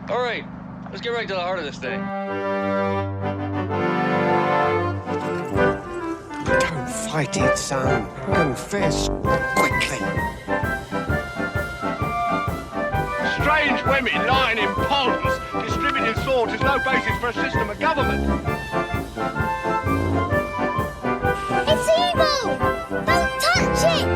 All right, let's get right to the heart of this thing. Don't fight it, son. Confess quickly. Strange women lying in ponds, distributing swords is no basis for a system of government. It's evil! Don't touch it!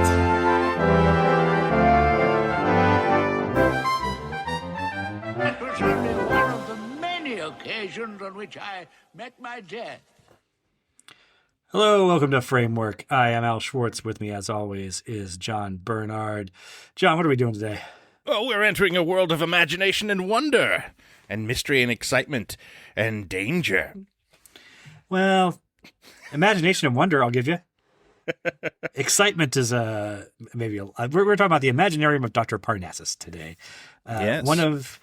That was only one of the many occasions on which I met my death. Hello, welcome to Framework. I am Al Schwartz. With me, as always, is John Bernard. John, what are we doing today? Oh, we're entering a world of imagination and wonder, and mystery and excitement, and danger. Well, imagination and wonder, I'll give you. Excitement is we're talking about the Imaginarium of Dr. Parnassus today. Yes.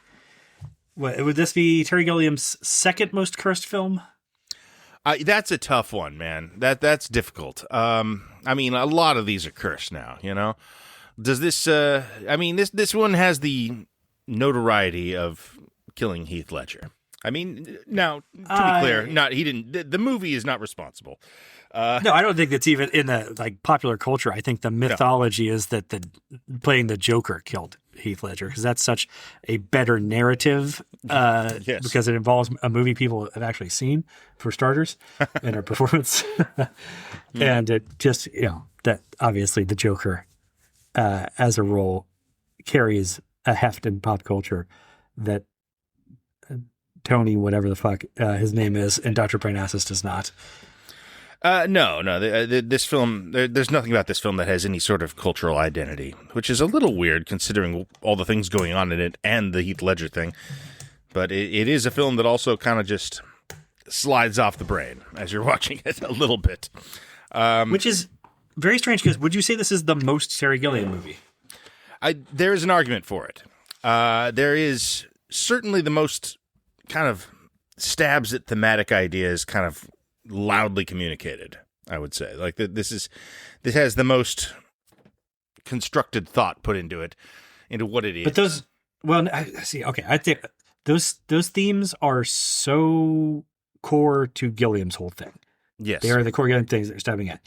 Would this be Terry Gilliam's second most cursed film? That's a tough one, man. That's difficult. I mean, a lot of these are cursed now, you know? Does this, this one has the notoriety of killing Heath Ledger. I mean, now, to be clear, the movie is not responsible. No, I don't think that's even in the popular culture. I think the mythology is that playing the Joker killed Heath Ledger, because that's such a better narrative Yes. because it involves a movie people have actually seen, for starters, in a performance. And it just, that obviously the Joker as a role carries a heft in pop culture that Tony, whatever the fuck his name is, and Dr. Parnassus does not. No. This film, there's nothing about this film that has any sort of cultural identity, which is a little weird considering all the things going on in it and the Heath Ledger thing. But it is a film that also kind of just slides off the brain as you're watching it a little bit. Which is very strange, because would you say this is the most Terry Gilliam movie? There is an argument for it. There is certainly the most kind of stabs at thematic ideas kind of loudly communicated, I would say. Like this has the most constructed thought put into it, into what it is. But I think those themes are so core to Gilliam's whole thing. Yes. They are the core Gilliam things they're stabbing at.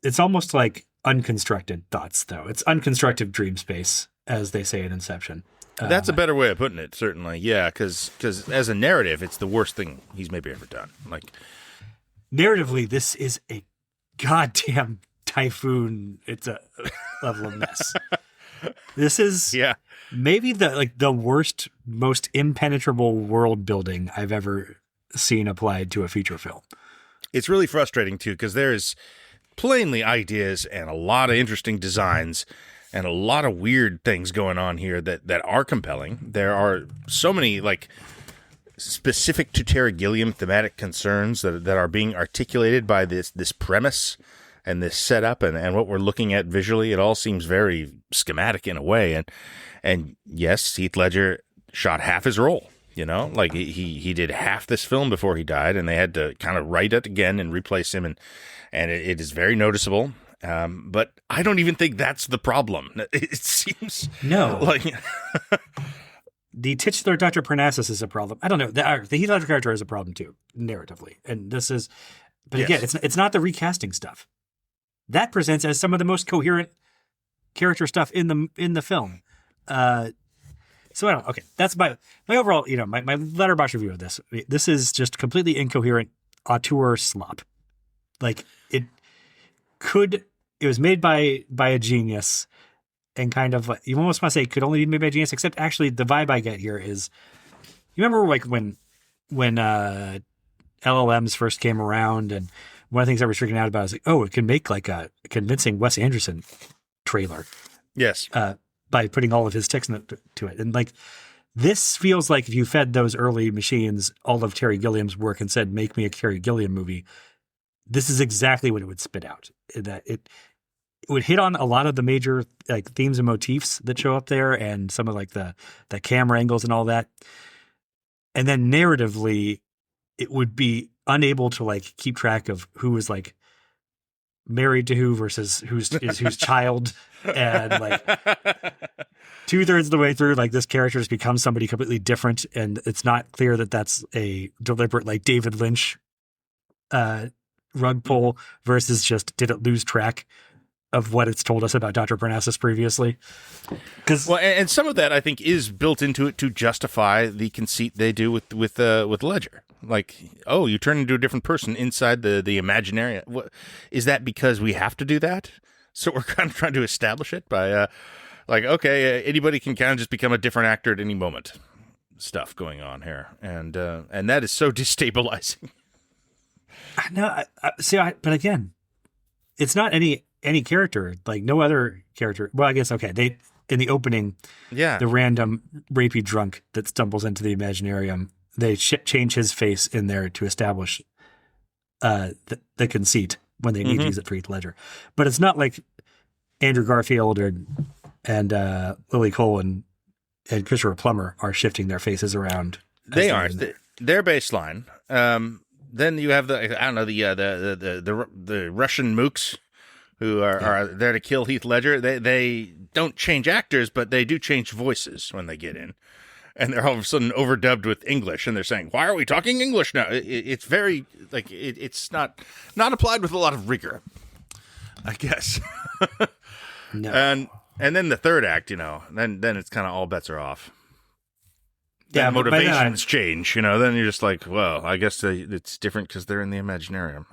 It's almost like unconstructed thoughts, though. It's unconstructive dream space, as they say in Inception. That's a better way of putting it, certainly. Yeah, because as a narrative, it's the worst thing he's maybe ever done. Like, narratively, this is a goddamn typhoon. It's a level of mess. This is maybe the worst, most impenetrable world building I've ever seen applied to a feature film. It's really frustrating, too, because there's plainly ideas and a lot of interesting designs and a lot of weird things going on here that are compelling. There are so many specific to Terry Gilliam thematic concerns that are being articulated by this premise and this setup and what we're looking at visually. It all seems very schematic in a way. And yes, Heath Ledger shot half his role. Like he did half this film before he died, and they had to kind of write it again and replace him, and it is very noticeable. But I don't even think that's the problem. It seems like the titular Dr. Parnassus is a problem. I don't know. The Heath Ledger character is a problem too, narratively, and this is. But again, it's not the recasting stuff that presents as some of the most coherent character stuff in the film. So I don't. Okay, that's my overall. My letterbox review of this. This is just completely incoherent auteur slop. Like it was made by a genius, and kind of you almost want to say it could only be made by a genius, except actually the vibe I get here is, you remember like when LLMs first came around, and one of the things I was freaking out about is like, oh, it can make like a convincing Wes Anderson trailer. Yes. By putting all of his text to it. And like, this feels like if you fed those early machines all of Terry Gilliam's work and said, make me a Terry Gilliam movie, this is exactly what it would spit out. That it would hit on a lot of the major like themes and motifs that show up there, and some of like the camera angles and all that. And then narratively, it would be unable to like keep track of who was like married to who versus whose child, and like 2/3 of the way through, like this character has become somebody completely different, and it's not clear that that's a deliberate, like David Lynch rug pull versus just did it lose track of what it's told us about Dr. Parnassus previously. And some of that I think is built into it to justify the conceit they do with Ledger. Like, oh, you turn into a different person inside the Imaginarium. What, is that because we have to do that? So we're kind of trying to establish it by like, okay, anybody can kind of just become a different actor at any moment. Stuff going on here, and that is so destabilizing. No, but again, it's not any character, like no other character. Well, I guess, okay, they, in the opening, the random rapey drunk that stumbles into the Imaginarium, they change his face in there to establish the conceit when they need to use it for Heath Ledger. But it's not like Andrew Garfield and Lily Cole and Christopher Plummer are shifting their faces around. They aren't. Their baseline. Then you have the Russian mooks who are there to kill Heath Ledger. They don't change actors, but they do change voices when they get in. And they're all of a sudden overdubbed with English, and they're saying, "Why are we talking English now?" It's very like it's not applied with a lot of rigor, I guess. No. And then the third act, then it's kind of all bets are off. Yeah, motivations change, Then you're just like, well, I guess it's different because they're in the Imaginarium.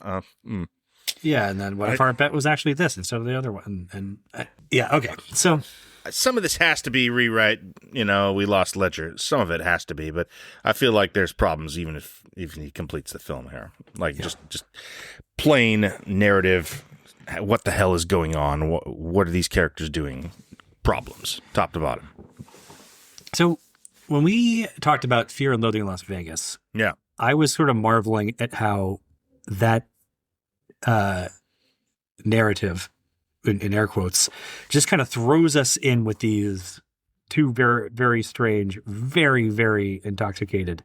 Yeah, and then what if our bet was actually this instead of the other one? And okay. So some of this has to be rewrite. We lost Ledger. Some of it has to be, but I feel like there's problems even if he completes the film here. Like just plain narrative. What the hell is going on? What are these characters doing? Problems, top to bottom. So when we talked about Fear and Loathing in Las Vegas, I was sort of marveling at how that narrative, in air quotes, just kind of throws us in with these two very, very strange, very, very intoxicated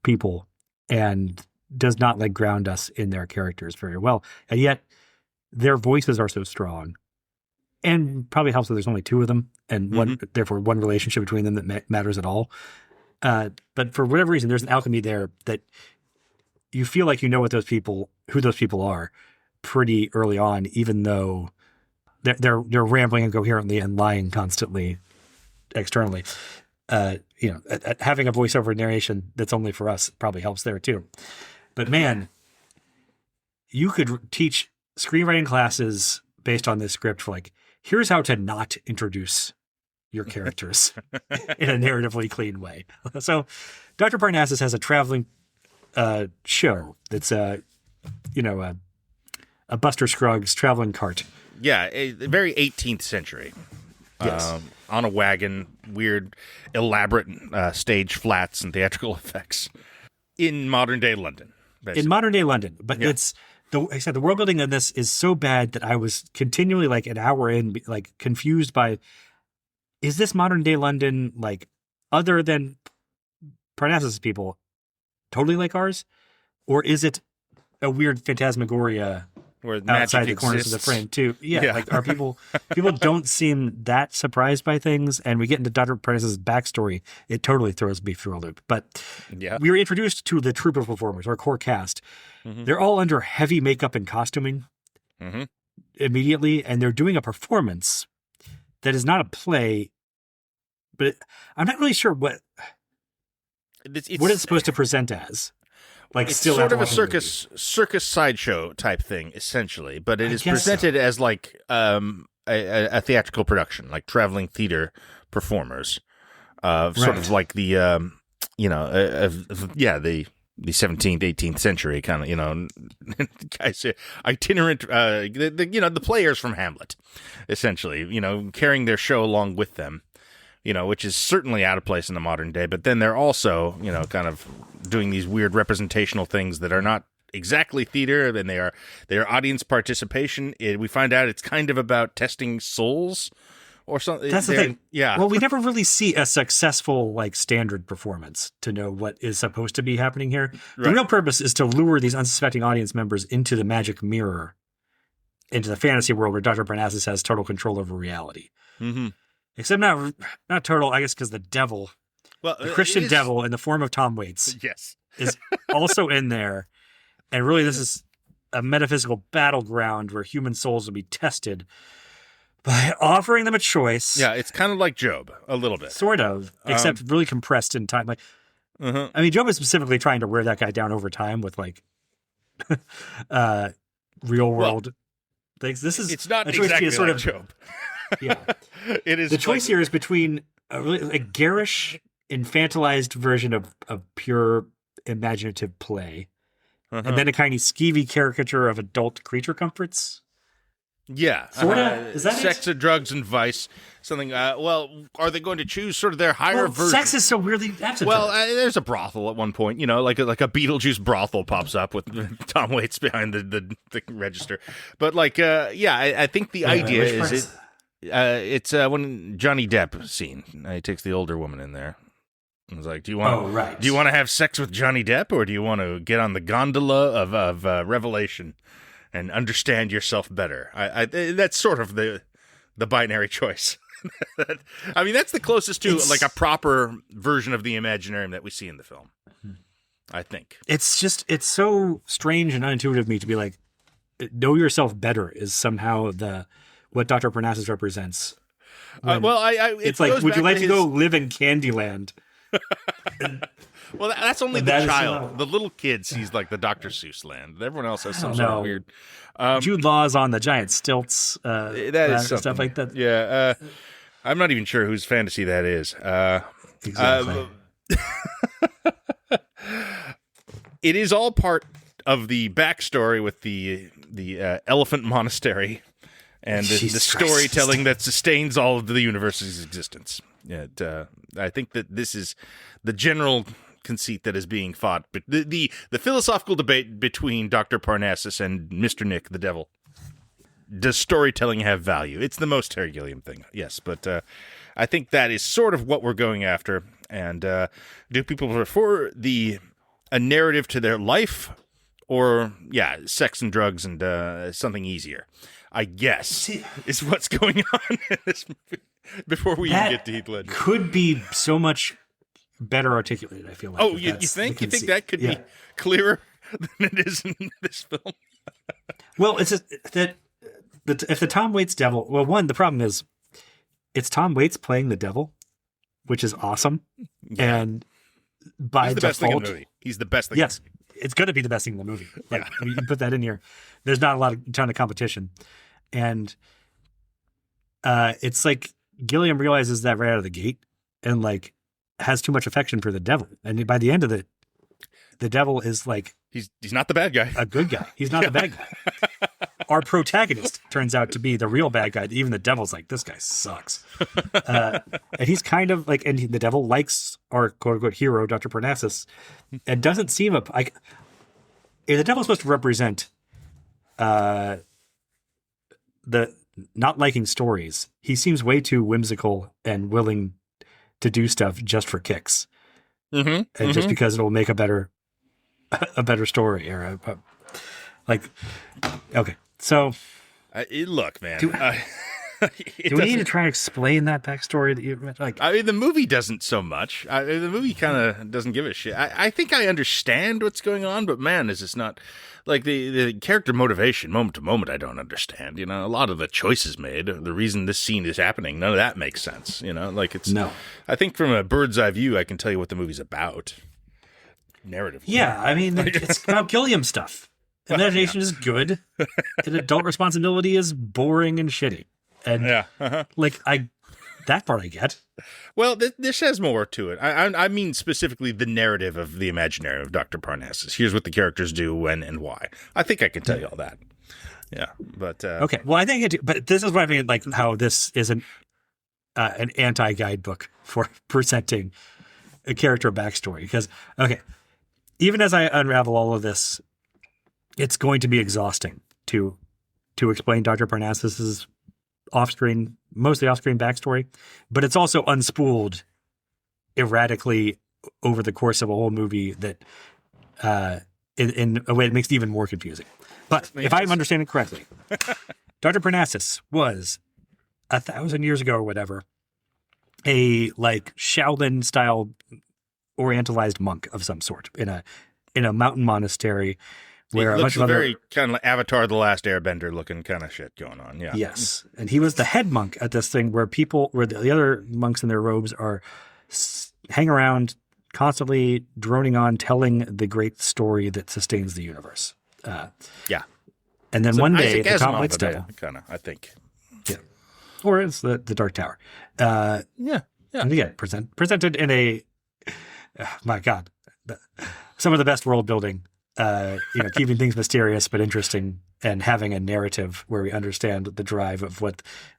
people and does not ground us in their characters very well. And yet their voices are so strong, and probably helps that there's only two of them and therefore one relationship between them that matters at all. But for whatever reason, there's an alchemy there that you feel like who those people are pretty early on, even though they're rambling incoherently and lying constantly externally. Having a voiceover narration that's only for us probably helps there too. But man, you could teach screenwriting classes based on this script for here's how to not introduce your characters in a narratively clean way. So Dr. Parnassus has a traveling show that's a Buster Scruggs traveling cart. Yeah, a very 18th century. Yes. On a wagon, weird, elaborate stage flats and theatrical effects in modern day London. Basically. In modern day London, but it's the world building in this is so bad that I was continually an hour in, confused by, is this modern day London other than Parnassus people, totally like ours, or is it a weird phantasmagoria where outside the corners of the frame too? Yeah. Are people don't seem that surprised by things, and we get into Dr. Parnassus' backstory, it totally throws me through a loop. But we were introduced to the troupe of performers, our core cast. They're all under heavy makeup and costuming immediately, and they're doing a performance that is not a play, but I'm not really sure what it's supposed to present as. It's sort of a circus sideshow type thing, essentially, but it is presented as a theatrical production, like traveling theater performers, sort of like the the 17th, 18th century kind of, guys, itinerant, the players from Hamlet, essentially, carrying their show along with them. Which is certainly out of place in the modern day. But then they're also, kind of doing these weird representational things that are not exactly theater, and they are audience participation. We find out it's kind of about testing souls or something. That's the thing. Yeah. Well, we never really see a successful standard performance to know what is supposed to be happening here. The real purpose is to lure these unsuspecting audience members into the magic mirror, into the fantasy world where Dr. Parnassus has total control over reality. except not total. I guess because the devil, Well, the Christian devil in the form of Tom Waits, Yes. is also in there, and really this is a metaphysical battleground where human souls will be tested by offering them a choice. Yeah, it's kind of like Job, a little bit. Sort of, except really compressed in time. Like, Uh-huh. I mean, Job is specifically trying to wear that guy down over time with like real world things. This is It's not a choice exactly sort like of Job. yeah. It is The choice here is between a garish, infantilized version of pure imaginative play, and then a kind of skeevy caricature of adult creature comforts. Yeah. Sorta? Is that sex it? and drugs and vice. Something, well, are they going to choose sort of their higher Well, version? sex is so weirdly absent. Well, there's a brothel at one point, you know, like a Beetlejuice brothel pops up with Tom Waits behind the register. But like, I think the idea is it's when Johnny Depp scene. He takes the older woman in there. And was like, do you want to have sex with Johnny Depp, or do you want to get on the gondola of Revelation and understand yourself better? That's sort of the binary choice. I mean, that's the closest to like a proper version of the Imaginarium that we see in the film, I think. It's so strange and unintuitive to me to be like, know yourself better is somehow what Dr. Parnassus represents. It's like, would you like to go live in Candyland? Well, that's only the child. The little kid sees like the Dr. Seuss land. Everyone else has some sort of weird. Jude Law's on the giant stilts. That is stuff like that. Yeah, I'm not even sure whose fantasy that is. Exactly. It is all part of the backstory with the elephant monastery and the storytelling that sustains all of the universe's existence. I think that this is the general conceit that is being fought, but the philosophical debate between Dr. Parnassus and Mr. Nick, the devil. Does storytelling have value? It's the most Terry Gilliam thing, yes, but I think that is sort of what we're going after. And do people prefer a narrative to their life, or sex and drugs and something easier? I guess is what's going on in this movie. Before we even get to Heath Ledger, could be so much better articulated. I feel like. Oh, you think? You think that could be clearer than it is in this film? Well, it's just that if the Tom Waits devil. Well, the problem is it's Tom Waits playing the devil, which is awesome, and by He's the default, best thing in the movie. He's the best thing. Yes, it's going to be the best thing in the movie. Like, you can put that in here. There's not a ton of competition, and it's like Gilliam realizes that right out of the gate, and like has too much affection for the devil, and by the end of it, the devil is like he's not the bad guy, a good guy. He's not the bad guy. Our protagonist turns out to be the real bad guy. Even the devil's like, this guy sucks, and he's kind of like, and the devil likes our quote unquote hero, Dr. Parnassus, and doesn't seem like the devil's supposed to represent the not liking stories. He seems way too whimsical and willing to do stuff just for kicks, and just because it'll make a better story or okay. So look, man. Do we need to try to explain that backstory that you like? I mean, the movie doesn't so much. The movie kind of doesn't give a shit. I think I understand what's going on, but man, is this not like the character motivation moment to moment? I don't understand. You know, a lot of the choices made, the reason this scene is happening, none of that makes sense. You know, like it's no. I think from a bird's eye view, I can tell you what the movie's about. Narrative. Yeah, I mean, it's about Gilliam stuff. Imagination is good, and adult responsibility is boring and shitty. And that part I get. Well, this has more to it. I mean specifically the narrative of the Imaginarium of Dr. Parnassus. Here's what the characters do, when, and why. I think I can tell you all that. Yeah, but okay. Well, I think I do. But this is what I mean, like how this is an anti-guidebook for presenting a character backstory. Because even as I unravel all of this, it's going to be exhausting to explain Dr. Parnassus's mostly off-screen backstory, but it's also unspooled erratically over the course of a whole movie that in a way that makes it even more confusing. But if I'm understanding correctly, Dr. Parnassus was 1,000 years ago or whatever, a like Shaolin style orientalized monk of some sort in a mountain monastery where a bunch of very kind of like Avatar: The Last Airbender looking kind of shit going on. Yeah. Yes, and he was the head monk at this thing where the other monks in their robes are hang around constantly droning on, telling the great story that sustains the universe. Yeah. And then one day, the Tom Waits devil, kind of, I think. Yeah. Or it's the Dark Tower. Yeah. And again, presented in a, my God, some of the best world building, keeping things mysterious but interesting and having a narrative where we understand the drive of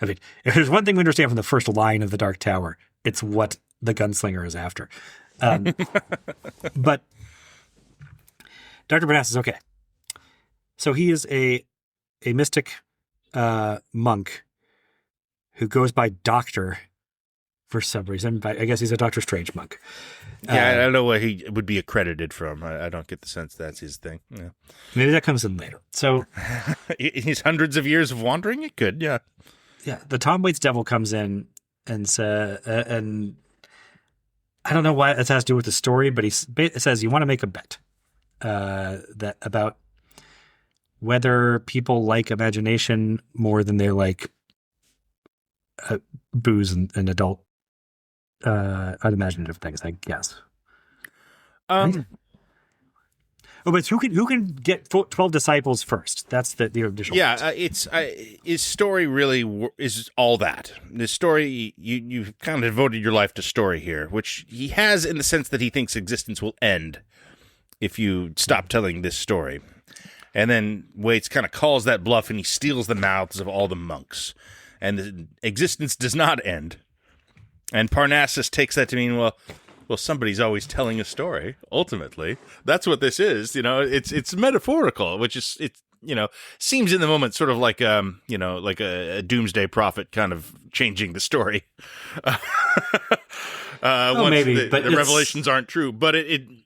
if there's one thing we understand from the first line of the Dark Tower, it's what the gunslinger is after. But Dr. Parnassus is okay. So he is a mystic monk who goes by Doctor for some reason. I guess he's a Doctor Strange monk. Yeah, I don't know what he would be accredited from. I don't get the sense that's his thing. Yeah. Maybe that comes in later. So he's hundreds of years of wandering. It could, yeah. Yeah, the Tom Waits devil comes in and and I don't know why it has to do with the story, but it says you want to make a bet that about whether people like imagination more than they like booze and adult unimaginative things, I guess. Right? Oh, but who can get 12 disciples first? That's the initial. Yeah, his story really is all that. The story, you've kind of devoted your life to story here, which he has in the sense that he thinks existence will end if you stop telling this story. And then Waits kind of calls that bluff and he steals the mouths of all the monks. And the existence does not end. And Parnassus takes that to mean, well, somebody's always telling a story. Ultimately, that's what this is. It's metaphorical, which is seems in the moment sort of like like a doomsday prophet kind of changing the story. Once maybe, but the revelations aren't true, but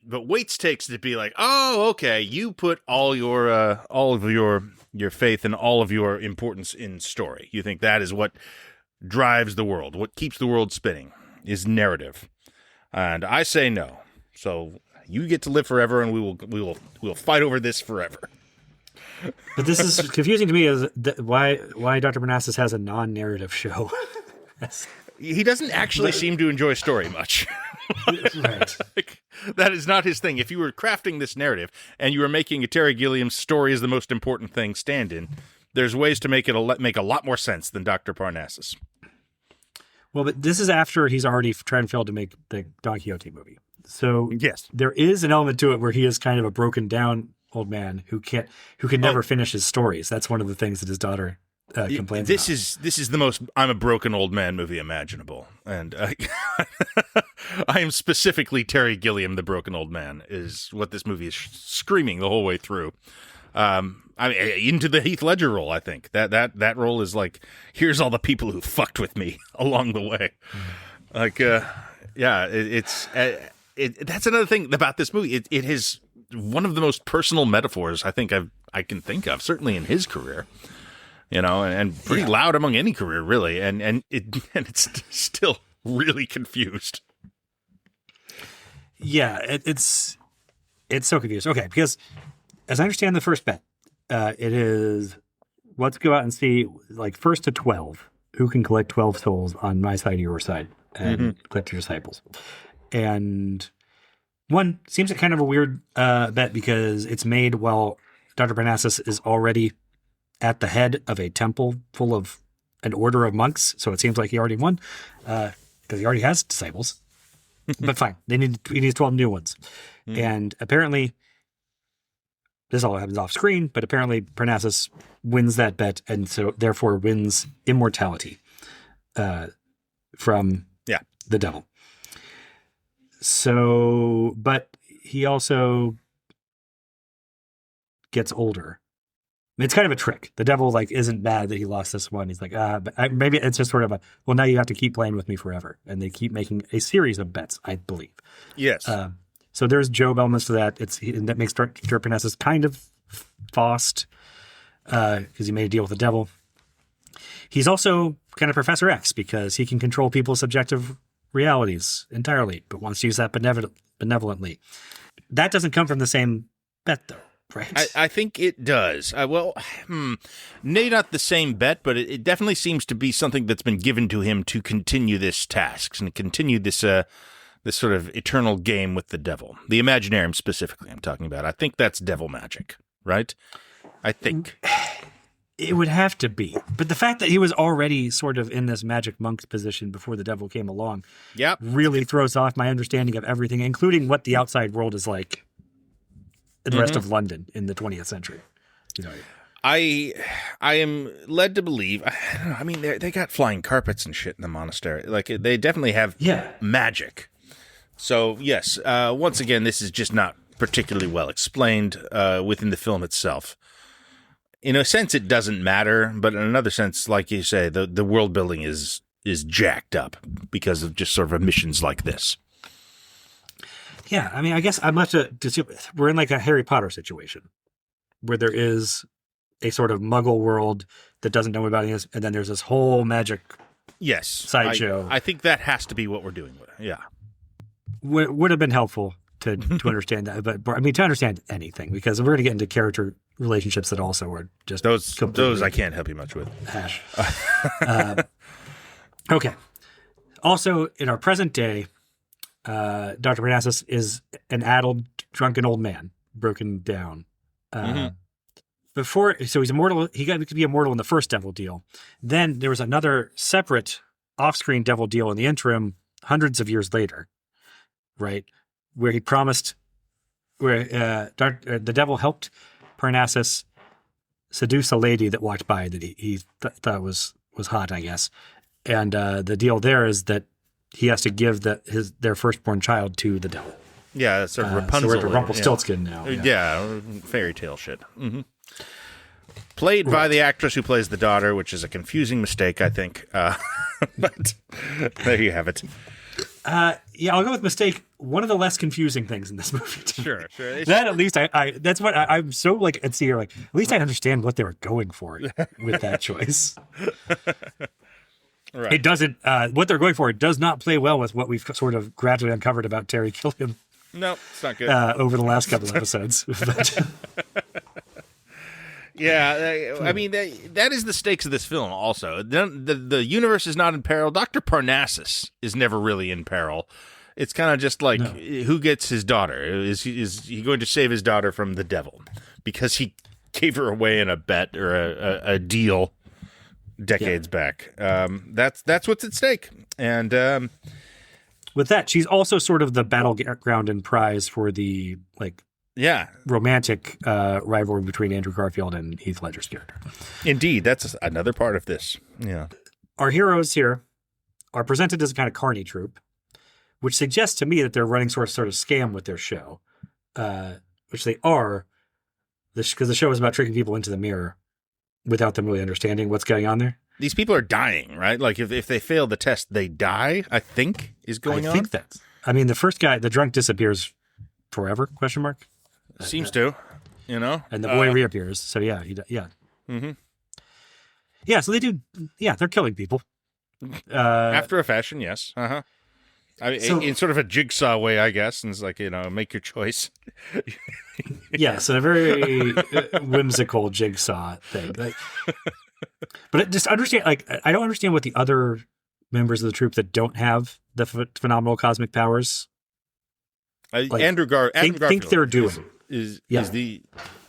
but Waits takes it to be like, oh, okay, you put all of your faith and all of your importance in story. You think that is what drives the world, what keeps the world spinning, is narrative. And I say no. So you get to live forever, and we will fight over this forever. But this is confusing to me. Is why Dr. Parnassus has a non-narrative show? He doesn't actually seem to enjoy story much. Right. That is not his thing. If you were crafting this narrative and you were making a Terry Gilliam story is the most important thing stand-in, there's ways to make it make a lot more sense than Dr. Parnassus. Well, but this is after he's already tried and failed to make the Don Quixote movie. So yes, there is an element to it where he is kind of a broken down old man who can never finish his stories. That's one of the things that his daughter complains about. This is the most I'm a broken old man movie imaginable, and I am specifically Terry Gilliam, the broken old man, is what this movie is screaming the whole way through. Into the Heath Ledger role, I think that role is like, here's all the people who fucked with me along the way. That's another thing about this movie. It is one of the most personal metaphors I think I can think of, certainly in his career. And pretty loud among any career, really, and it's still really confused. Yeah, it's so confused. Okay, because as I understand the first bet, it is let's go out and see, like, first to 12, who can collect 12 souls on my side or your side and collect your disciples. And one seems like kind of a weird bet because it's made while Dr. Parnassus is already at the head of a temple full of an order of monks. So it seems like he already won because he already has disciples. But fine, he needs 12 new ones. And apparently, this all happens off screen, but apparently Parnassus wins that bet and so therefore wins immortality from the devil. So, but he also gets older. It's kind of a trick. The devil isn't bad that he lost this one. He's like, but maybe it's just sort of well, now you have to keep playing with me forever. And they keep making a series of bets, I believe. Yes. So there's Job elements to that. That makes Dr. Parnassus kind of Faust because he made a deal with the devil. He's also kind of Professor X because he can control people's subjective realities entirely, but wants to use that benevolently. That doesn't come from the same bet, though, right? I think it does. Maybe not the same bet, but it definitely seems to be something that's been given to him to continue this task and continue this this sort of eternal game with the devil. The Imaginarium specifically I'm talking about. I think that's devil magic, right? I think. It would have to be. But the fact that he was already sort of in this magic monk position before the devil came along really throws off my understanding of everything, including what the outside world is like in the rest of London in the 20th century. You know, I am led to believe, I don't know, I mean, they got flying carpets and shit in the monastery. Like, they definitely have magic. So, yes, once again, this is just not particularly well explained within the film itself. In a sense, it doesn't matter, but in another sense, like you say, the world building is jacked up because of just sort of missions like this. Yeah, I mean, I guess I'm left to see. We're in like a Harry Potter situation where there is a sort of Muggle world that doesn't know about it, and then there's this whole magic sideshow. I think that has to be what we're doing with it. Yeah, would have been helpful to understand that, but I mean to understand anything, because we're going to get into character relationships that also are just those I can't help you much with. Hash. Okay. Also, in our present day, Dr. Parnassus is an addled, drunken old man, broken down. So he's immortal. He got to be immortal in the first devil deal. Then there was another separate off-screen devil deal in the interim, hundreds of years later, right? Where he promised, the devil helped Parnassus seduce a lady that walked by that he thought was hot, I guess. And the deal there is that he has to give their firstborn child to the devil. Yeah, that's sort of Rapunzel. So we're at Rumpelstiltskin now. Yeah, fairy tale shit. Mm-hmm. Played by the actress who plays the daughter, which is a confusing mistake, I think. But there you have it. Yeah, I'll go with mistake. One of the less confusing things in this movie. Sure. That at least that's what I'm so like at sea. Like at least I understand what they were going for with that choice. Right. It doesn't. What they're going for it does not play well with what we've sort of gradually uncovered about Terry Gilliam. No, it's not good. Over the last couple of episodes. Yeah, I mean, that is the stakes of this film also. The universe is not in peril. Dr. Parnassus is never really in peril. It's kind of just like, who gets his daughter? Is he going to save his daughter from the devil? Because he gave her away in a bet or a deal decades back. That's what's at stake. And with that, she's also sort of the battleground and prize for the, like, romantic rivalry between Andrew Garfield and Heath Ledger's character. Indeed, that's another part of this. Yeah, our heroes here are presented as a kind of carny troupe, which suggests to me that they're running sort of scam with their show, which they are, because the show is about tricking people into the mirror without them really understanding what's going on there. These people are dying, right? Like if they fail the test, they die. I think is going on. I think that's. I mean, the first guy, the drunk, disappears forever? Question mark. Seems to, you know, and the boy reappears. So yeah, Mm-hmm. Yeah, so they do. Yeah, they're killing people after a fashion. Yes. Uh-huh. I mean, in sort of a jigsaw way, I guess, and it's like, make your choice. Yes, in a very whimsical jigsaw thing. Like, but just understand, like, I don't understand what the other members of the troupe that don't have the phenomenal cosmic powers. Andrew Garfield think they're doing is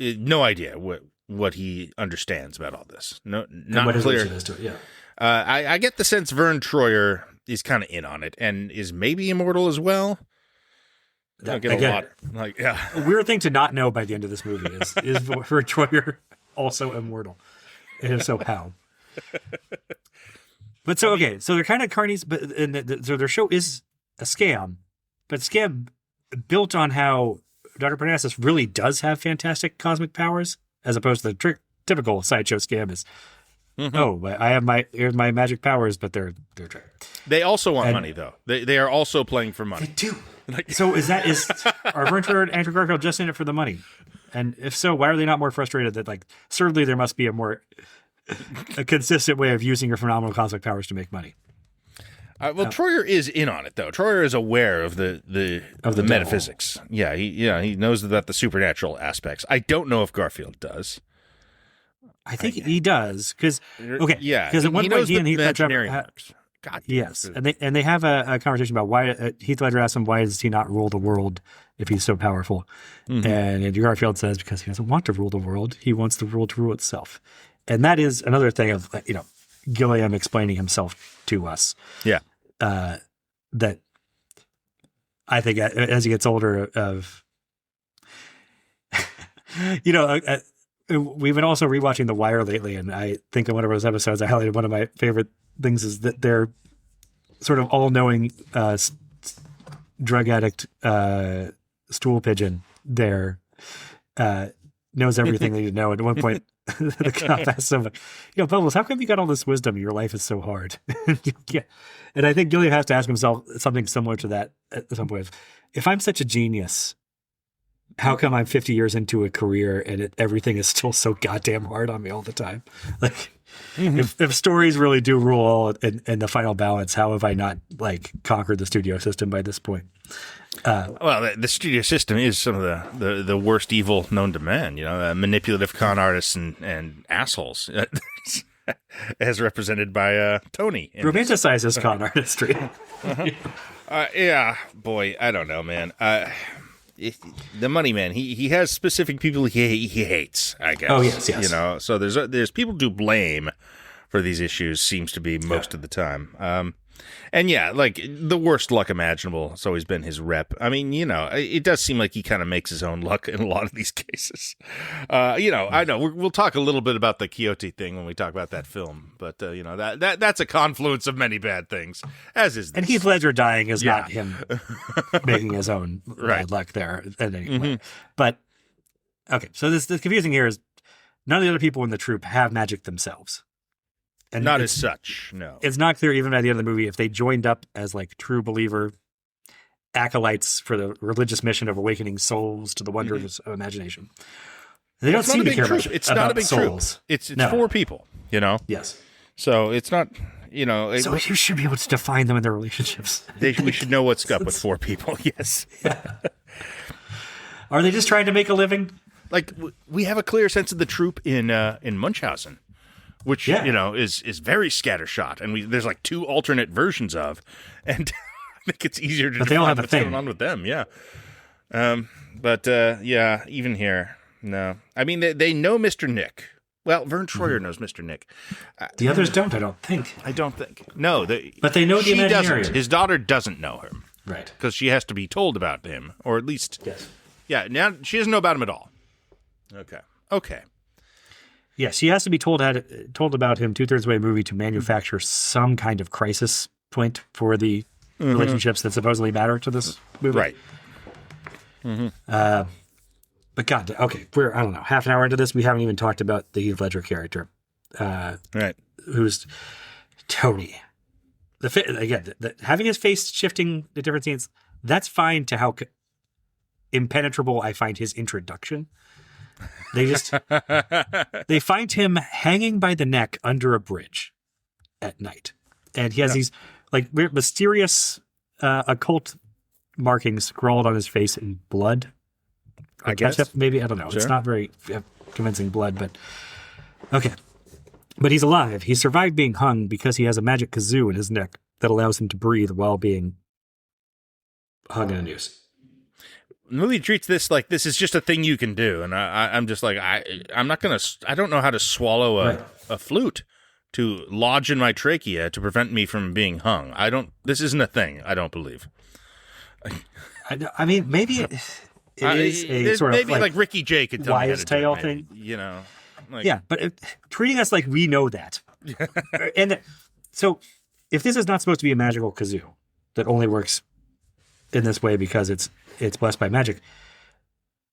no idea what he understands about all this. No, not clear. I get the sense Vern Troyer is kind of in on it and is maybe immortal as well. A weird thing to not know by the end of this movie is Vern Troyer also immortal? And if so, how? But so they're kind of carnies, but so their show is a scam, but scam built on how Dr. Parnassus really does have fantastic cosmic powers, as opposed to the typical sideshow scam is, I have here's my magic powers, but they're trick. They also want money, though. They are also playing for money. They do. So are Vern Troyer and Andrew Garfield just in it for the money? And if so, why are they not more frustrated that, like, certainly there must be a consistent way of using your phenomenal cosmic powers to make money? Well, Troyer is in on it, though. Troyer is aware of the metaphysics. Yeah, he knows about the supernatural aspects. I don't know if Garfield does. I think he does because because at one point he and Heath Ledger God, yes, and they have a conversation about why Heath Ledger asks him why does he not rule the world if he's so powerful, and Andrew Garfield says because he doesn't want to rule the world, he wants the world to rule itself, and that is another thing of Gilliam explaining himself to us. Yeah, that I think as he gets older of we've been also rewatching The Wire lately, and I think in one of those episodes I highlighted one of my favorite things is that they're sort of all-knowing drug addict stool pigeon there knows everything they need to know. And at one point, the cop asks him, Bubbles, how come you got all this wisdom? Your life is so hard. Yeah. And I think Gilliam has to ask himself something similar to that at some point. If I'm such a genius, how come I'm 50 years into a career and everything is still so goddamn hard on me all the time? Like, if stories really do rule all in the final balance, how have I not conquered the studio system by this point? Well, the studio system is some of the worst evil known to man. Manipulative con artists and assholes, as represented by Tony. Romanticizes con artistry. Yeah, boy, I don't know, man. The money man, he has specific people he hates, I guess. Oh yes. So there's people to blame for these issues. Seems to be most of the time. And yeah, the worst luck imaginable. It's always been his rep. I mean, it does seem like he kind of makes his own luck in a lot of these cases. I know we'll talk a little bit about the Quixote thing when we talk about that film, but that's a confluence of many bad things, as is this. And Heath Ledger dying is not him making his own bad luck there in any way. But okay, so the confusing here is none of the other people in the troupe have magic themselves. And not as such, no. It's not clear even by the end of the movie if they joined up as true believer acolytes for the religious mission of awakening souls to the wonders of imagination. They don't seem to care much It's about not a big souls. Troop. It's 4 people, Yes. So it's not, So you should be able to define them in their relationships. We should know what's up with 4 people, yes. Yeah. Are they just trying to make a living? We have a clear sense of the troop in Munchausen. Which is very scattershot, and there's 2 alternate versions of, and I think it's easier to define what's going on with them. Yeah, even here, no. I mean, they know Mr. Nick. Well, Vern Troyer knows Mr. Nick. The others don't. I don't think. No, but they know the Imaginarium. Doesn't. His daughter doesn't know him, right? Because she has to be told about him, or at least yes. Yeah. Now she doesn't know about him at all. Okay. Yes, he has to be told about him 2/3 of the way movie to manufacture some kind of crisis point for the relationships that supposedly matter to this movie. Right. But God, okay, we're, I don't know, half an hour into this, we haven't even talked about the Heath Ledger character. Right. Who's Tony. Having his face shifting to different scenes, that's fine to how impenetrable I find his introduction. They find him hanging by the neck under a bridge at night. And he has these weird, mysterious occult markings scrawled on his face in blood. I guess. Maybe, I don't know. Sure. It's not very convincing blood, but okay. But he's alive. He survived being hung because he has a magic kazoo in his neck that allows him to breathe while being hung in a noose. The movie treats this like this is just a thing you can do, and I'm just I'm not gonna. I don't know how to swallow a flute to lodge in my trachea to prevent me from being hung. This isn't a thing. I don't believe. I mean, maybe it is a sort of maybe Ricky Jay could tell me how to tale do it, thing. Yeah, but treating us like we know that, and so if this is not supposed to be a magical kazoo that only works in this way because it's blessed by magic,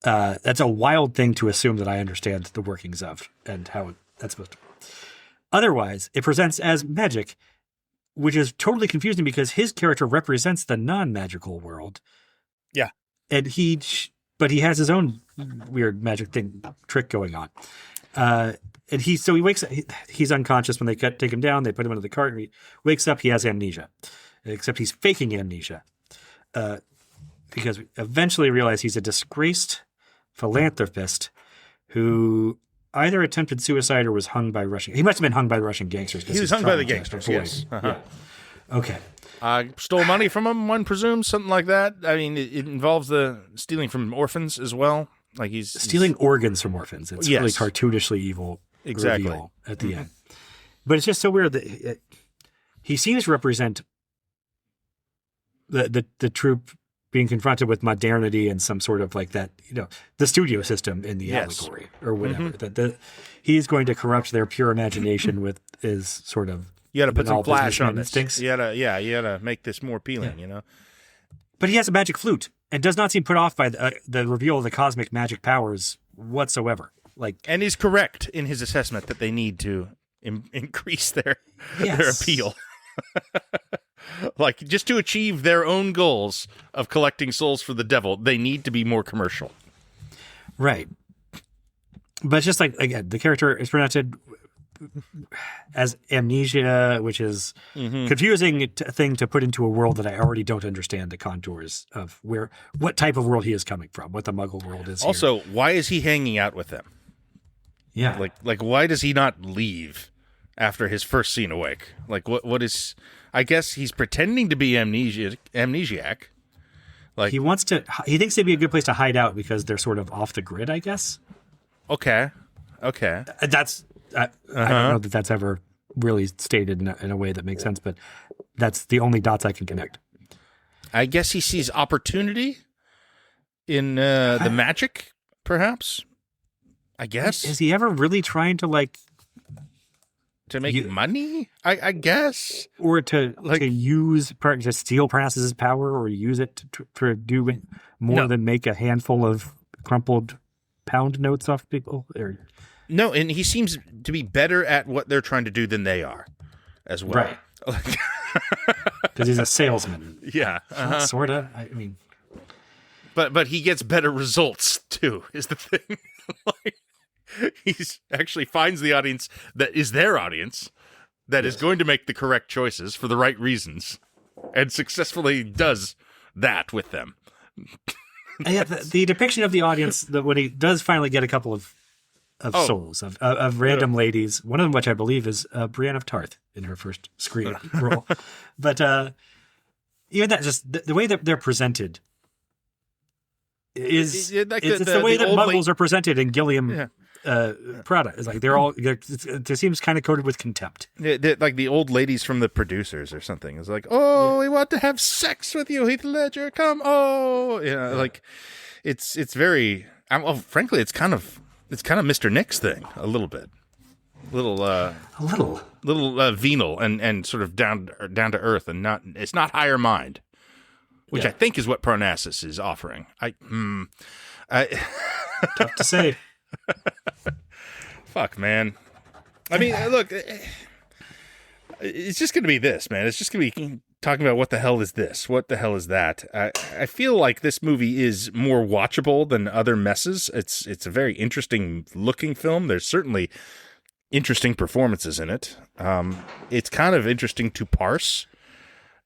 that's a wild thing to assume that I understand the workings of and how that's supposed to. Otherwise, it presents as magic, which is totally confusing because his character represents the non-magical world. Yeah, and he has his own weird magic trick going on. And he wakes up. He's unconscious when they take him down. They put him into the cart, and he wakes up. He has amnesia. except he's faking amnesia. Because we eventually realize he's a disgraced philanthropist who either attempted suicide or was hung by Russian. He must have been hung by the Russian gangsters. He was hung by the gangsters. Yes. Yeah. Okay. Stole money from them, one presumes, something like that. I mean, it involves the stealing from orphans as well. Like he's stealing organs from orphans. It's really cartoonishly evil. Exactly. Reveal at the end. But it's just so weird that he seems to represent the troupe being confronted with modernity and some sort of like that, the studio system in the allegory or whatever. That he's going to corrupt their pure imagination with his sort of you got to put some flash on instincts. You gotta make this more appealing. But he has a magic flute and does not seem put off by the reveal of the cosmic magic powers whatsoever. And is correct in his assessment that they need to increase their appeal. Just to achieve their own goals of collecting souls for the devil, they need to be more commercial. Right. But it's just again, the character is presented as amnesia, which is confusing thing to put into a world that I already don't understand the contours of what type of world he is coming from, what the Muggle world is. Also, why is he hanging out with them? Yeah. Why does he not leave after his first scene awake? What is... I guess he's pretending to be amnesiac. He wants to... He thinks it'd be a good place to hide out because they're sort of off the grid, I guess. Okay. That's... I don't know that that's ever really stated in a way that makes sense, but that's the only dots I can connect. I guess he sees opportunity in the magic, perhaps? I guess. Is he ever really trying to to make money? I guess, or to steal Parnassus's power, or use it to do more than make a handful of crumpled pound notes off people. No, and he seems to be better at what they're trying to do than they are, as well. Right. Because he's a salesman. Yeah, sort of. I mean, but he gets better results too. Is the thing. He's actually finds the audience that is their audience that is going to make the correct choices for the right reasons and successfully does that with them. Yeah, the depiction of the audience that when he does finally get a couple of souls of random ladies, one of them which I believe is Brienne of Tarth in her first screen role. But even that, just the way that they're presented is it's the way that Muggles are presented in Gilliam. Yeah. Prada is it seems kind of coated with contempt. Like the old ladies from The Producers or something. It's we want to have sex with you, Heath Ledger. Come, it's very. Frankly, it's kind of Mr. Nick's thing a little bit, a little venal and sort of down to earth and it's not higher mind, which I think is what Parnassus is offering. Tough to say. Fuck, man. I mean, look, it's just going to be this, man. It's just going to be talking about what the hell is this? What the hell is that? I feel like this movie is more watchable than other messes. It's a very interesting looking film. There's certainly interesting performances in it. It's kind of interesting to parse.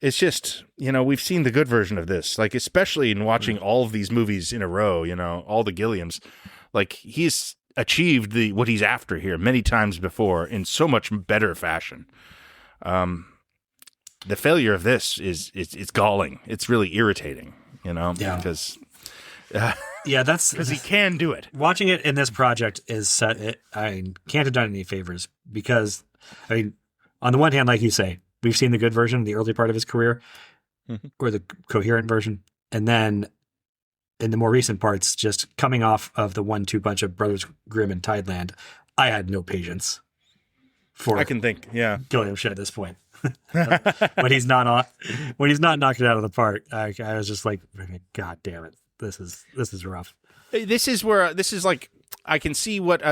It's just, we've seen the good version of this, especially in watching all of these movies in a row, all the Gilliams. He's achieved what he's after here many times before in so much better fashion. The failure of this it's galling. It's really irritating, because because he can do it. Watching it in this project I can't have done any favors because, on the one hand, like you say, we've seen the good version, the early part of his career, or the coherent version, and then in the more recent parts, just coming off of the 1-2 punch of Brothers Grimm and Tideland, I had no patience for. I can think, Gilliam shit at this point. when he's not knocking it out of the park, I was just like, God damn it, this is rough. This is I can see what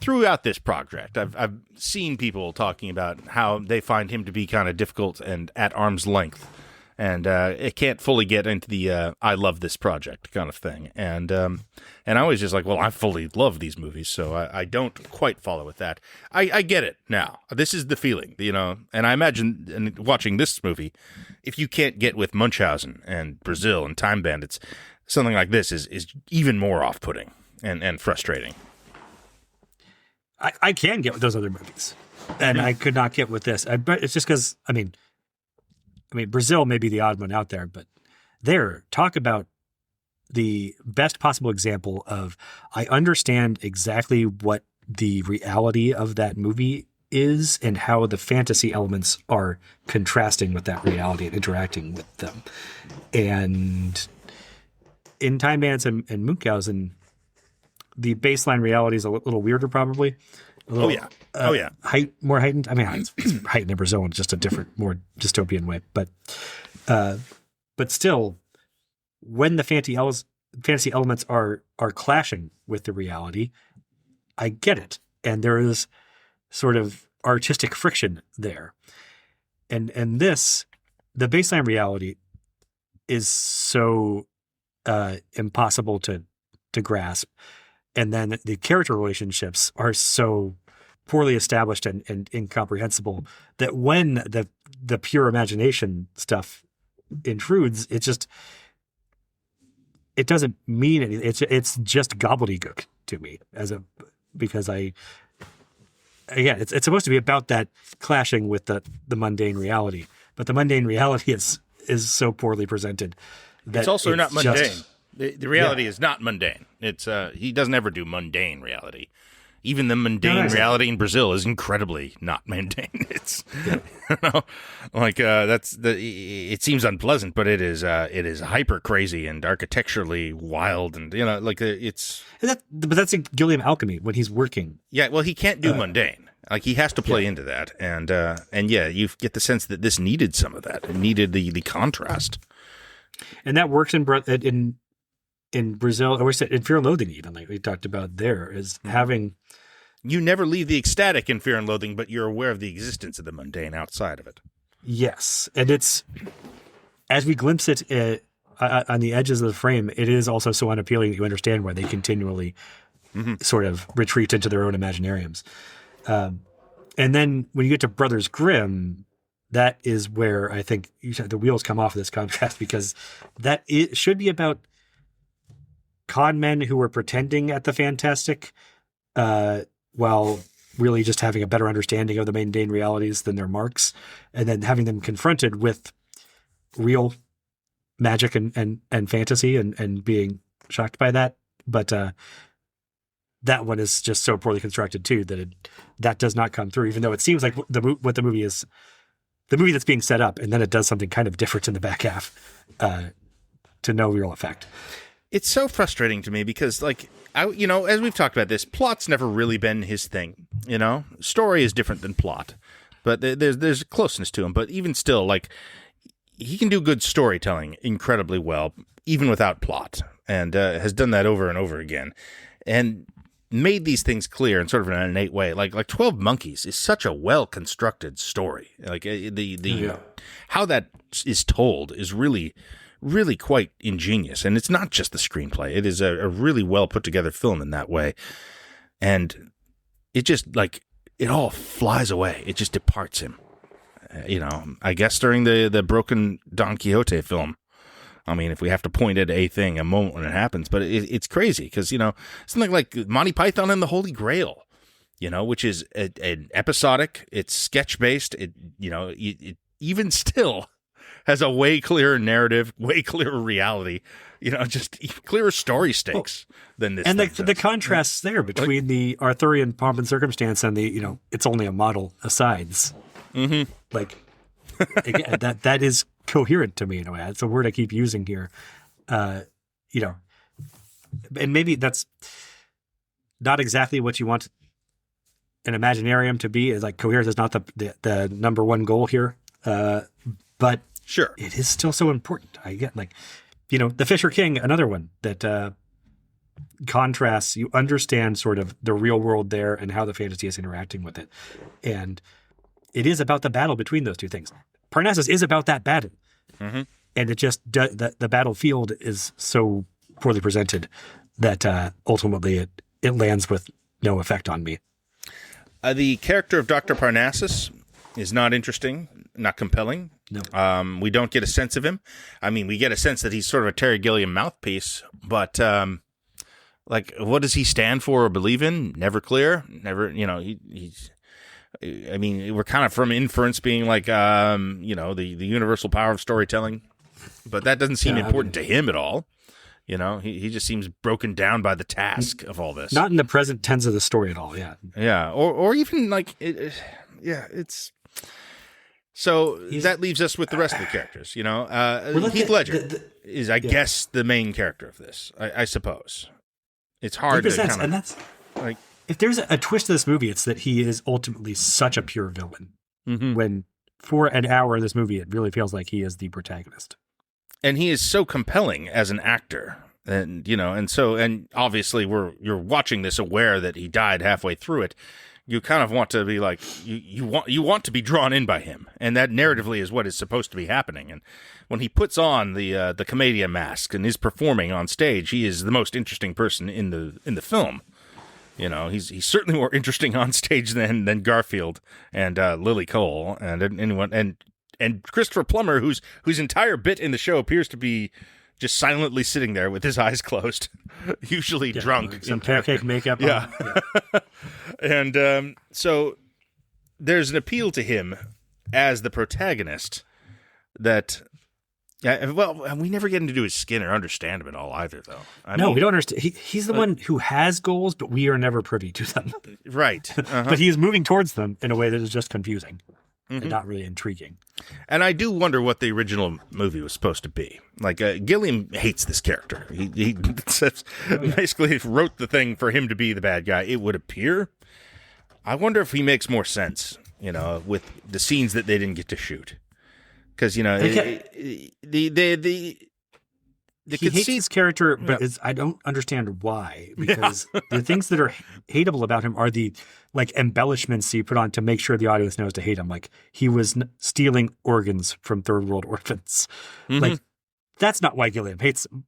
throughout this project, I've seen people talking about how they find him to be kind of difficult and at arm's length. and it can't fully get into the I love this project kind of thing. And I was just like, well, I fully love these movies, so I don't quite follow with that. I get it now. This is the feeling, and I imagine in watching this movie, if you can't get with Munchausen and Brazil and Time Bandits, something like this is even more off-putting and frustrating. I can get with those other movies, and I could not get with this. But it's just because, I mean, Brazil may be the odd one out there, but talk about the best possible example of I understand exactly what the reality of that movie is and how the fantasy elements are contrasting with that reality and interacting with them. And in Time Bandits and Munchausen, the baseline reality is a little weirder, probably. Oh yeah. More heightened. I mean, it's heightened in Brazil in just a different, more dystopian way. But still, when the fantasy elements are clashing with the reality, I get it, and there is sort of artistic friction there. And this, the baseline reality, is so impossible to grasp. And then the character relationships are so poorly established and incomprehensible that when the pure imagination stuff intrudes, it doesn't mean anything. It's just gobbledygook to me because it's supposed to be about that clashing with the mundane reality, but the mundane reality is so poorly presented that it's also not mundane. The reality is not mundane. It's he doesn't ever do mundane reality. Even the mundane reality in Brazil is incredibly not mundane. It's it seems unpleasant, but it is hyper crazy and architecturally wild, and it's. But that's in Gilliam alchemy when he's working. Yeah, well, he can't do mundane. Like he has to play into that, and you get the sense that this needed some of that. It needed the contrast, and that works in Brazil, or in Fear and Loathing, even like we talked about there, is having. You never leave the ecstatic in Fear and Loathing, but you're aware of the existence of the mundane outside of it. Yes, and it's as we glimpse it on the edges of the frame, it is also so unappealing that you understand why they continually sort of retreat into their own imaginariums. And then when you get to Brothers Grimm, that is where I think the wheels come off of this contrast, because it should be about con men who were pretending at the fantastic while really just having a better understanding of the mundane realities than their marks, and then having them confronted with real magic and fantasy and being shocked by that. But that one is just so poorly constructed too that does not come through, even though it seems like what the movie is, the movie that's being set up, and then it does something kind of different in the back half to no real effect. It's so frustrating to me because, as we've talked about this, plot's never really been his thing. Story is different than plot, but there's closeness to him. But even still, he can do good storytelling incredibly well, even without plot, and has done that over and over again, and made these things clear in sort of an innate way. Like 12 Monkeys is such a well constructed story. How that is told is really quite ingenious, and it's not just the screenplay. It is a really well put together film in that way, and it just it all flies away. It just departs him. I guess during the broken Don Quixote film. I mean, if we have to point at a moment when it happens, but it's crazy because something like Monty Python and the Holy Grail, which is an episodic. It's sketch based. It even still has a way clearer narrative, way clearer reality, just clearer story stakes than this. And the contrasts there between the Arthurian pomp and circumstance and the, it's only a model asides. Mm-hmm. Again, that is coherent to me in a way. It's a word I keep using here. And maybe that's not exactly what you want an Imaginarium to be. Is coherence is not the number one goal here. But sure, it is still so important. I get The Fisher King, another one that contrasts. You understand sort of the real world there and how the fantasy is interacting with it, and it is about the battle between those two things. Parnassus is about that battle, Mm-hmm. And it just the battlefield is so poorly presented that ultimately it lands with no effect on me. The character of Dr. Parnassus is not interesting, not compelling. No. We don't get a sense of him. I mean, we get a sense that he's sort of a Terry Gilliam mouthpiece, but like, what does he stand for or believe in? Never clear. Never, he's. I mean, we're kind of from inference being like, the universal power of storytelling, but that doesn't seem important to him at all. He just seems broken down by the task of all this. Not in the present tense of the story at all. Yeah. Yeah. Or even like, it's. So that leaves us with the rest of the characters, Heath Ledger is, I guess, the main character of this, I suppose. It's hard to kind of, and that's like, if there's a twist to this movie, it's that he is ultimately such a pure villain. Mm-hmm. When for an hour in this movie, it really feels like he is the protagonist. And he is so compelling as an actor. And, and obviously you're watching this aware that he died halfway through it. You kind of want to be like, you want to be drawn in by him. And that narratively is what is supposed to be happening. And when he puts on the commedia mask and is performing on stage, he is the most interesting person in the film. He's certainly more interesting on stage than Garfield and Lily Cole and anyone and Christopher Plummer, whose entire bit in the show appears to be just silently sitting there with his eyes closed, usually drunk. Like some pancake makeup yeah. on. Yeah. And so there's an appeal to him as the protagonist that... well, we never get into his skin or understand him at all either, though. I mean, we don't understand. He's the one who has goals, but we are never privy to them. Right. Uh-huh. But he is moving towards them in a way that is just confusing and not really intriguing. And I do wonder what the original movie was supposed to be. Like, Gilliam hates this character. He basically wrote the thing for him to be the bad guy, it would appear. I wonder if he makes more sense, with the scenes that they didn't get to shoot. Because, he hates his character, but I don't understand why. Because the things that are hateable about him are the embellishments you put on to make sure the audience knows to hate him. Like he was stealing organs from third world orphans. Mm-hmm. Like that's not why Gilliam hates him.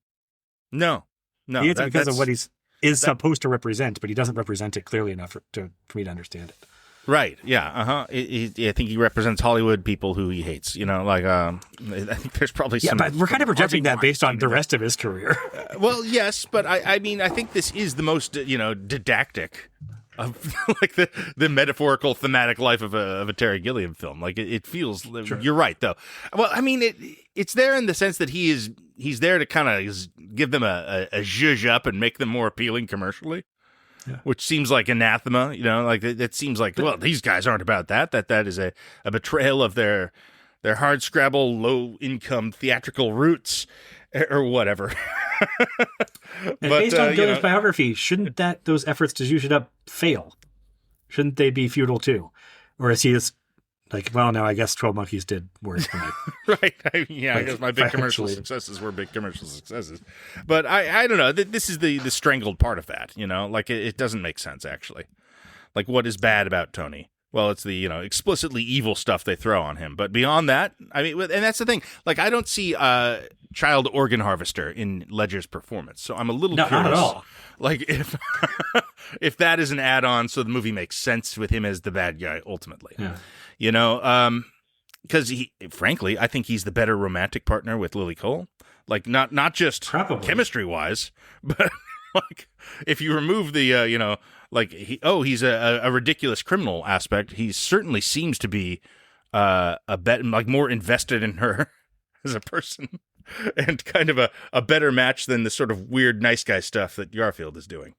No. He hates him because of what he's supposed to represent, but he doesn't represent it clearly enough for me to understand it. Right. Yeah. Uh-huh. I think he represents Hollywood people who he hates. I think there's probably some... Yeah, but we're kind of projecting that based on the rest of his career. Well, yes, but I mean, I think this is the most, didactic of the metaphorical thematic life of a Terry Gilliam film. Like it feels... Sure. You're right, though. Well, I mean, it's there in the sense that he's there to kind of give them a zhuzh up and make them more appealing commercially. Yeah. Which seems like anathema, it seems like, well, these guys aren't about that is a betrayal of their hard-scrabble, low-income theatrical roots or whatever. And based on Gilliam's biography, shouldn't those efforts to zhuzh it up fail? Shouldn't they be futile too? Or is he just like, well, no, I guess 12 Monkeys did worse for me. Right. I guess my big commercial successes were big commercial successes. But I don't know. This is the strangled part of that, it doesn't make sense, actually. Like, what is bad about Tony? Well, it's the, explicitly evil stuff they throw on him. But beyond that, I mean, and that's the thing. Like, I don't see child organ harvester in Ledger's performance. So I'm a little curious. Not at all. Like, if that is an add-on so the movie makes sense with him as the bad guy, ultimately. Yeah. Because frankly, I think he's the better romantic partner with Lily Cole. Like, not just chemistry-wise, but like if you remove the, he's a ridiculous criminal aspect. He certainly seems to be more invested in her as a person, and kind of a better match than the sort of weird nice guy stuff that Garfield is doing.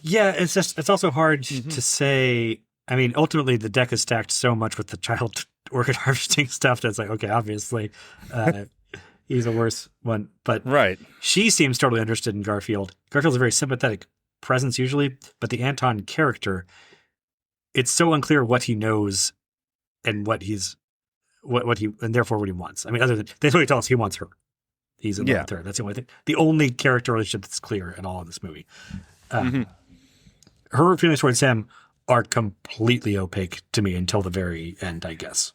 Yeah, it's also hard to say. I mean, ultimately, the deck is stacked so much with the child organ harvesting stuff that's like, okay, obviously, he's a worse one. But right. She seems totally interested in Garfield. Garfield's a very sympathetic presence usually, but the Anton character, it's so unclear what he knows and what and therefore what he wants. I mean, other than they totally tell us he wants her. He's in love with her. That's the only thing. The only character relationship that's clear in all of this movie. Her feelings towards him are completely opaque to me until the very end, I guess.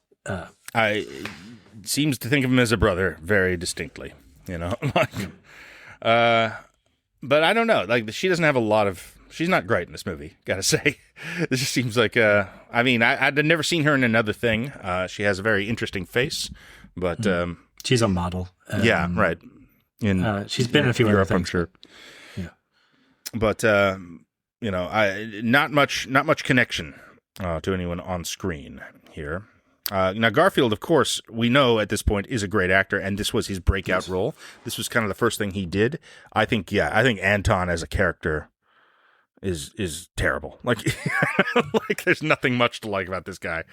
I seems to think of him as a brother very distinctly, you know. But I don't know. Like, she doesn't have a lot of. She's not great in this movie, gotta say. This just seems like. I mean, I'd never seen her in another thing. She has a very interesting face, but she's a model. Yeah, right. She's been in a few Europe, other things. I'm sure. Yeah, but you know, not much connection to anyone on screen here. Now, Garfield, of course, we know at this point is a great actor, and this was his breakout role. This was kind of the first thing he did. I think Anton as a character is terrible. Like, like there's nothing much to like about this guy,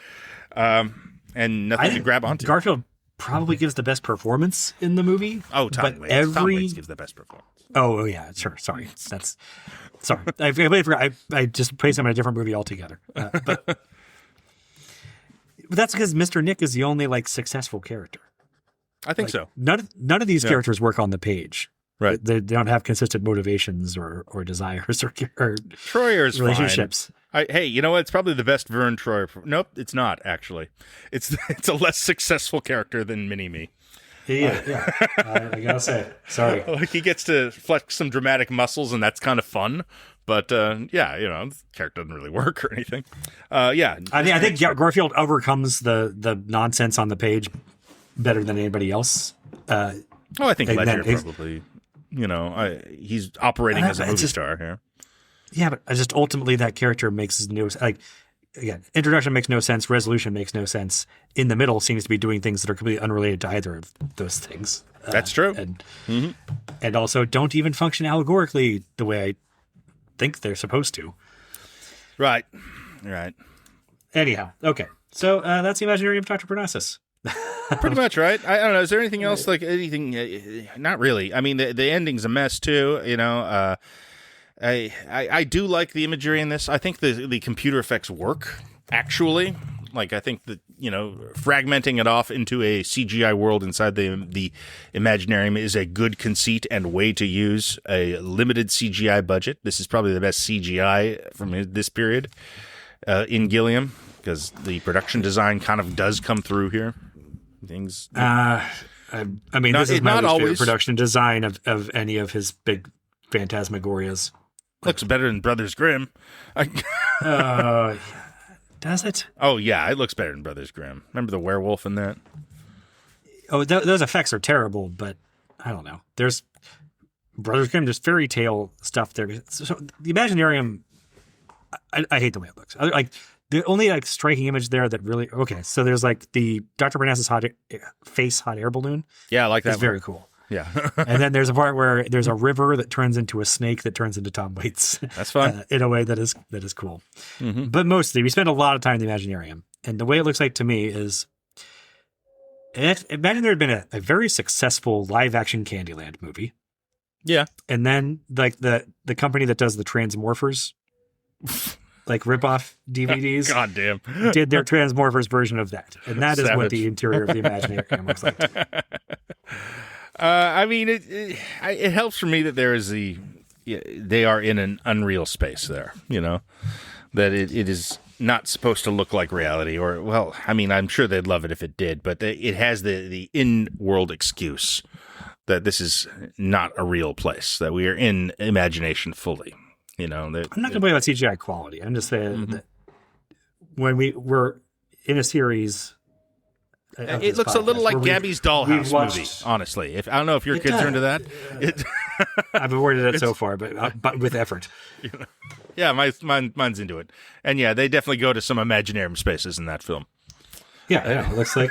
and nothing to grab onto. Garfield probably gives the best performance in the movie. Oh, Tom Waits gives the best performance. Oh yeah, sure. Sorry, sorry. I forgot. I just placed him in a different movie altogether. But that's because Mr. Nick is the only like successful character. I think so. None of these characters work on the page. Right. They don't have consistent motivations or desires or Troyer's relationships. Fine. Hey, you know what? It's probably the best Vern Troyer. Nope, it's not actually. It's a less successful character than Mini-Me. Yeah. I gotta say, sorry. Like, he gets to flex some dramatic muscles, and that's kind of fun. But yeah, you know, the character doesn't really work or anything. Yeah, I think Garfield overcomes the nonsense on the page better than anybody else. I think Ledger probably. You know, he's operating as a movie star here. Yeah, but just ultimately that character makes no again. Introduction makes no sense. Resolution makes no sense. In the middle seems to be doing things that are completely unrelated to either of those things. That's true. And also don't even function allegorically the way I think they're supposed to. Right. Anyhow, okay. So that's the Imaginarium of Dr. Parnassus. Pretty much, right? I don't know. Is there anything else? Like anything? Not really. I mean, the ending's a mess too. You know, I do like the imagery in this. I think the computer effects work actually. Like, I think that, you know, fragmenting it off into a CGI world inside the Imaginarium is a good conceit and way to use a limited CGI budget. This is probably the best CGI from this period in Gilliam, because the production design kind of does come through here. Things. I mean, this is my least favorite production design of any of his big phantasmagorias. Looks better than Brothers Grimm. Does it? Oh yeah, it looks better than Brothers Grimm. Remember the werewolf in that? Oh, those effects are terrible, but I don't know. There's Brothers Grimm. There's fairy tale stuff there. So the Imaginarium, I hate the way it looks. Like, the only like striking image there that really so there's like the Dr. Parnassus hot air balloon. Yeah, I like that. It's very cool. Yeah. And then there's a part where there's a river that turns into a snake that turns into Tom Waits. That's fun. In a way that is cool. Mm-hmm. But mostly we spend a lot of time in the Imaginarium. And the way it looks like to me is imagine there had been a very successful live action Candyland movie. Yeah. And then like the company that does the Transmorphers like rip-off DVDs God damn. did their Transmorphers version of that. And that is what the interior of the Imaginarium looks like to me. I mean, it helps for me that there is they are in an unreal space there, you know, that it is not supposed to look like reality, or, well, I mean, I'm sure they'd love it if it did, but it has the in-world excuse that this is not a real place, that we are in imagination fully, you know. I'm not going to play about CGI quality. I'm just saying that when we were in a series... It looks a little like Gabby's Dollhouse movie, honestly. I don't know if your kids are into that. I've avoided it so far, but with effort. You know, yeah, mine's into it. And yeah, they definitely go to some Imaginarium spaces in that film. Yeah, it looks like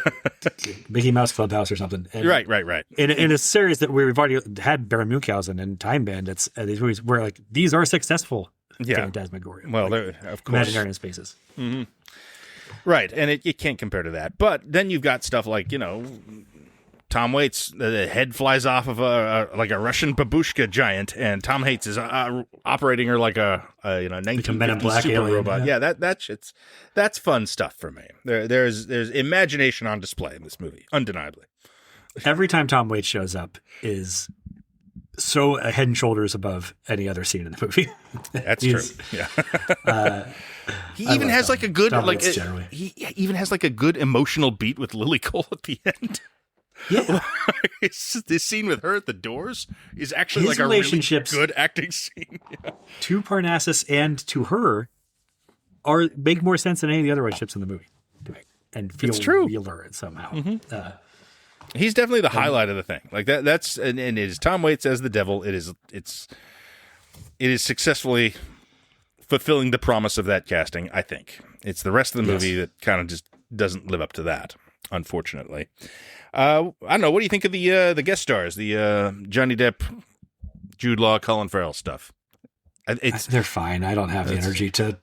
Mickey Mouse Clubhouse or something. And right. In a series that we've already had Baron Munchausen and Time Bandits, these movies where like these are successful phantasmagoria. Well, like, of course. Imaginarium spaces. Mm-hmm. Right, and it can't compare to that. But then you've got stuff like, you know, Tom Waits, the head flies off of a Russian babushka giant, and Tom Waits is operating her like a 1950s super alien, robot. Yeah, that's fun stuff for me. There's imagination on display in this movie, undeniably. Every time Tom Waits shows up is so head and shoulders above any other scene in the movie. That's true. Yeah. He even has like a good he even has like a good emotional beat with Lily Cole at the end. Yeah. This scene with her at the doors is actually His like a really relationships good acting scene. Yeah. To Parnassus and to her make more sense than any of the other relationships in the movie. And feel realer somehow. Mm-hmm. He's definitely the highlight of the thing. Like that's and it is Tom Waits as the devil. It is successfully fulfilling the promise of that casting, I think. It's the rest of the movie that kind of just doesn't live up to that, unfortunately. I don't know. What do you think of the guest stars, the Johnny Depp, Jude Law, Colin Farrell stuff? They're fine. I don't have the energy to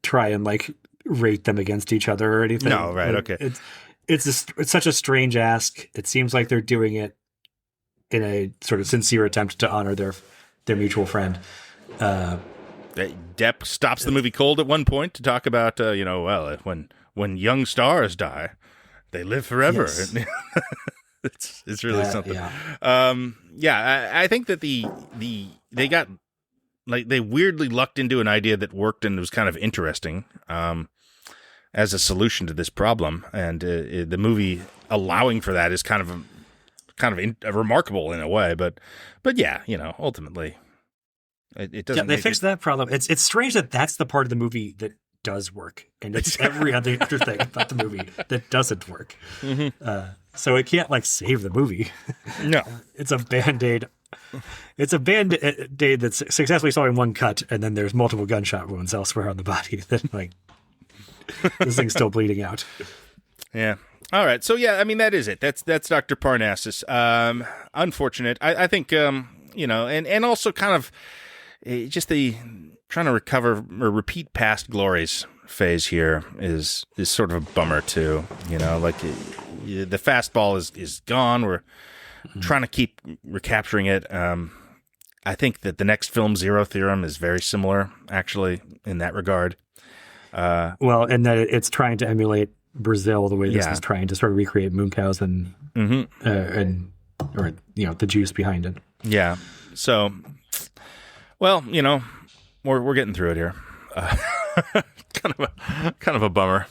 try and like rate them against each other or anything. No, right? Okay. It's such a strange ask. It seems like they're doing it in a sort of sincere attempt to honor their mutual friend. Depp stops the movie cold at one point to talk about, when young stars die, they live forever. Yes. It's really something. Yeah. I think that they got like they weirdly lucked into an idea that worked and was kind of interesting as a solution to this problem, and the movie allowing for that is kind of remarkable in a way. But yeah, ultimately. It doesn't. Yeah, they fixed that problem. It's strange that that's the part of the movie that does work, and it's every other thing about the movie that doesn't work. Mm-hmm. So it can't like save the movie. No, it's a Band-Aid. It's a Band-Aid that's successfully solving one cut, and then there's multiple gunshot wounds elsewhere on the body. Then like this thing's still bleeding out. Yeah. All right. So yeah, I mean that is it. That's Dr. Parnassus. Unfortunate. I think and also kind of. Just the trying to recover or repeat past glories phase here is sort of a bummer too. Like the fastball is gone. We're trying to keep recapturing it. I think that the next film, Zero Theorem, is very similar actually in that regard. And that it's trying to emulate Brazil the way this is trying to sort of recreate moon cows and the juice behind it. Yeah. So. Well, we're getting through it here. Kind of a bummer,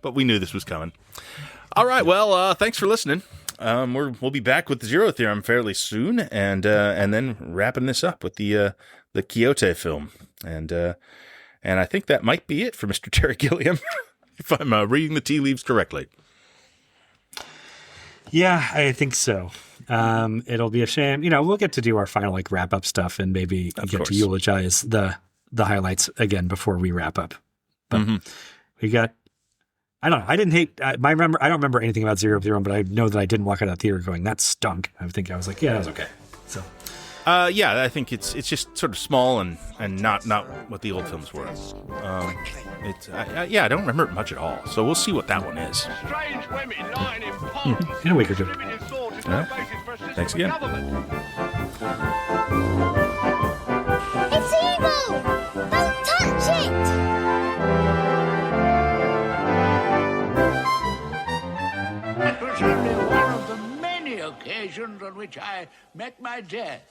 but we knew this was coming. All right, well, thanks for listening. We'll be back with the Zero Theorem fairly soon, and then wrapping this up with the Quixote film, and I think that might be it for Mr. Terry Gilliam, if I'm reading the tea leaves correctly. Yeah, I think so. It'll be a shame. We'll get to do our final wrap up stuff and maybe get to eulogize the highlights again before we wrap up. But we got. I don't know. I didn't hate. I don't remember anything about Zero Theorem, but I know that I didn't walk out of the theater going that stunk. I think I was like, yeah, that was okay. So. I think it's just sort of small and not what the old films were. I don't remember it much at all. So we'll see what that one is. Strange women lying in ponds. In a week or two. Thanks again. It's evil! Don't touch it! That was only one of the many occasions on which I met my death.